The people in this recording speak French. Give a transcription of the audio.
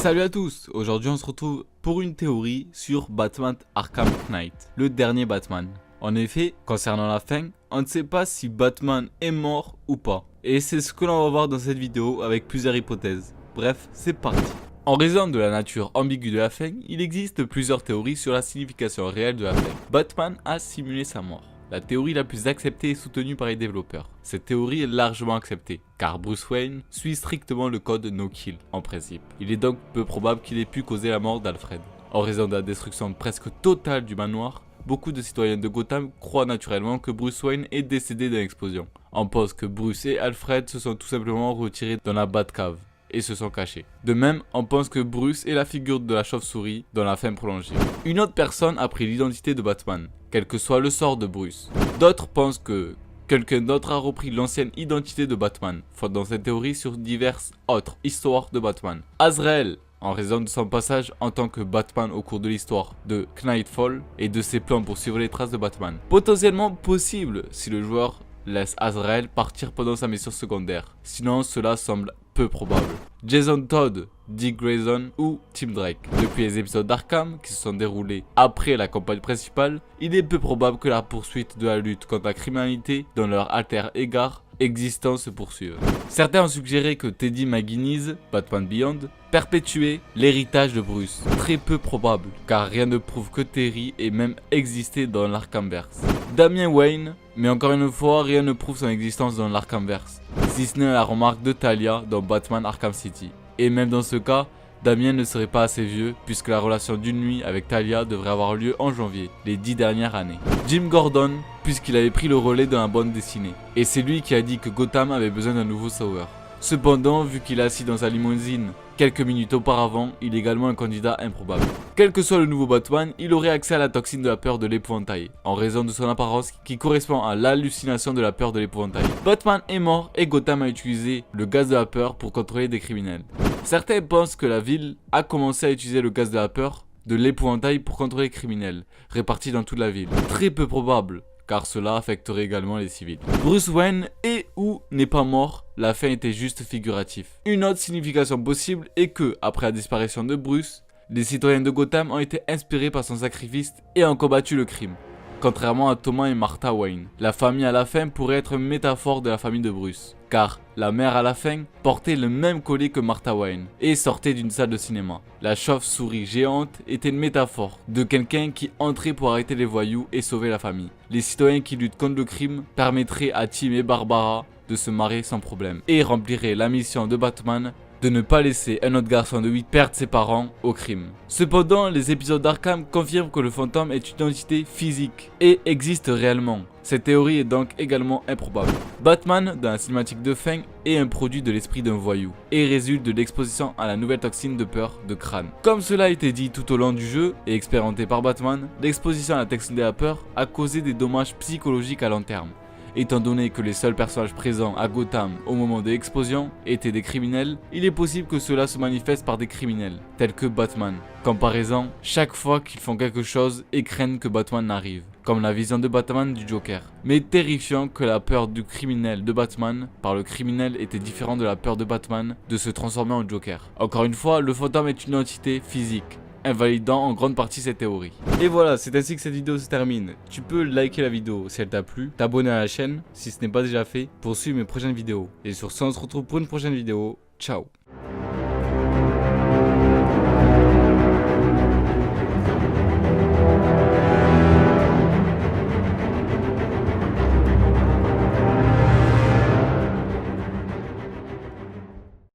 Salut à tous, aujourd'hui on se retrouve pour une théorie sur Batman Arkham Knight, le dernier Batman. En effet, concernant la fin, on ne sait pas si Batman est mort ou pas. Et c'est ce que l'on va voir dans cette vidéo avec plusieurs hypothèses. Bref, c'est parti. En raison de la nature ambiguë de la fin, il existe plusieurs théories sur la signification réelle de la fin. Batman a simulé sa mort. La théorie la plus acceptée et soutenue par les développeurs. Cette théorie est largement acceptée, car Bruce Wayne suit strictement le code No Kill en principe. Il est donc peu probable qu'il ait pu causer la mort d'Alfred. En raison de la destruction presque totale du manoir, beaucoup de citoyens de Gotham croient naturellement que Bruce Wayne est décédé d'une explosion. On pense que Bruce et Alfred se sont tout simplement retirés dans la Batcave et se sont cachés. De même, on pense que Bruce est la figure de la chauve-souris dans la fin prolongée. Une autre personne a pris l'identité de Batman, quel que soit le sort de Bruce. D'autres pensent que quelqu'un d'autre a repris l'ancienne identité de Batman, fondant cette théorie sur diverses autres histoires de Batman. Azrael, en raison de son passage en tant que Batman au cours de l'histoire de Knightfall et de ses plans pour suivre les traces de Batman. Potentiellement possible si le joueur laisse Azrael partir pendant sa mission secondaire, sinon cela semble peu probable. Jason Todd, Dick Grayson ou Tim Drake. Depuis les épisodes d'Arkham qui se sont déroulés après la campagne principale, il est peu probable que la poursuite de la lutte contre la criminalité dans leur alter égard existant se poursuive. Certains ont suggéré que Teddy McGuinness, Batman Beyond, perpétuait l'héritage de Bruce. Très peu probable, car rien ne prouve que Terry ait même existé dans l'Arkhamverse. Damian Wayne, mais encore une fois, rien ne prouve son existence dans l'Arkhamverse, si ce n'est la remarque de Talia dans Batman Arkham City. Et même dans ce cas, Damien ne serait pas assez vieux puisque la relation d'une nuit avec Talia devrait avoir lieu en janvier, les 10 dernières années. Jim Gordon, puisqu'il avait pris le relais dans la bande dessinée. Et c'est lui qui a dit que Gotham avait besoin d'un nouveau sauveur. Cependant, vu qu'il est assis dans sa limousine quelques minutes auparavant, il est également un candidat improbable. Quel que soit le nouveau Batman, il aurait accès à la toxine de la peur de l'épouvantail, en raison de son apparence qui correspond à l'hallucination de la peur de l'épouvantail. Batman est mort et Gotham a utilisé le gaz de la peur pour contrôler des criminels. Certains pensent que la ville a commencé à utiliser le gaz de la peur de l'épouvantail pour contrôler les criminels, répartis dans toute la ville. Très peu probable, car cela affecterait également les civils. Bruce Wayne est ou n'est pas mort, la fin était juste figuratif. Une autre signification possible est que, après la disparition de Bruce, les citoyens de Gotham ont été inspirés par son sacrifice et ont combattu le crime. Contrairement à Thomas et Martha Wayne, la famille à la fin pourrait être une métaphore de la famille de Bruce, car la mère à la fin portait le même collier que Martha Wayne et sortait d'une salle de cinéma. La chauve-souris géante était une métaphore de quelqu'un qui entrait pour arrêter les voyous et sauver la famille. Les citoyens qui luttent contre le crime permettraient à Tim et Barbara de se marier sans problème et rempliraient la mission de Batman de ne pas laisser un autre garçon de 8 perdre ses parents au crime. Cependant, les épisodes d'Arkham confirment que le fantôme est une entité physique et existe réellement. Cette théorie est donc également improbable. Batman, dans la cinématique de fin, est un produit de l'esprit d'un voyou et résulte de l'exposition à la nouvelle toxine de peur de crâne. Comme cela a été dit tout au long du jeu et expérimenté par Batman, l'exposition à la toxine de la peur a causé des dommages psychologiques à long terme. Étant donné que les seuls personnages présents à Gotham au moment de l'explosion étaient des criminels, il est possible que cela se manifeste par des criminels, tels que Batman. Comparaison, chaque fois qu'ils font quelque chose et craignent que Batman n'arrive, comme la vision de Batman du Joker. Mais terrifiant que la peur du criminel de Batman par le criminel était différente de la peur de Batman de se transformer en Joker. Encore une fois, le fantôme est une entité physique, invalidant en grande partie cette théorie. Et voilà, c'est ainsi que cette vidéo se termine. Tu peux liker la vidéo si elle t'a plu, t'abonner à la chaîne si ce n'est pas déjà fait pour suivre mes prochaines vidéos. Et sur ce, on se retrouve pour une prochaine vidéo. Ciao.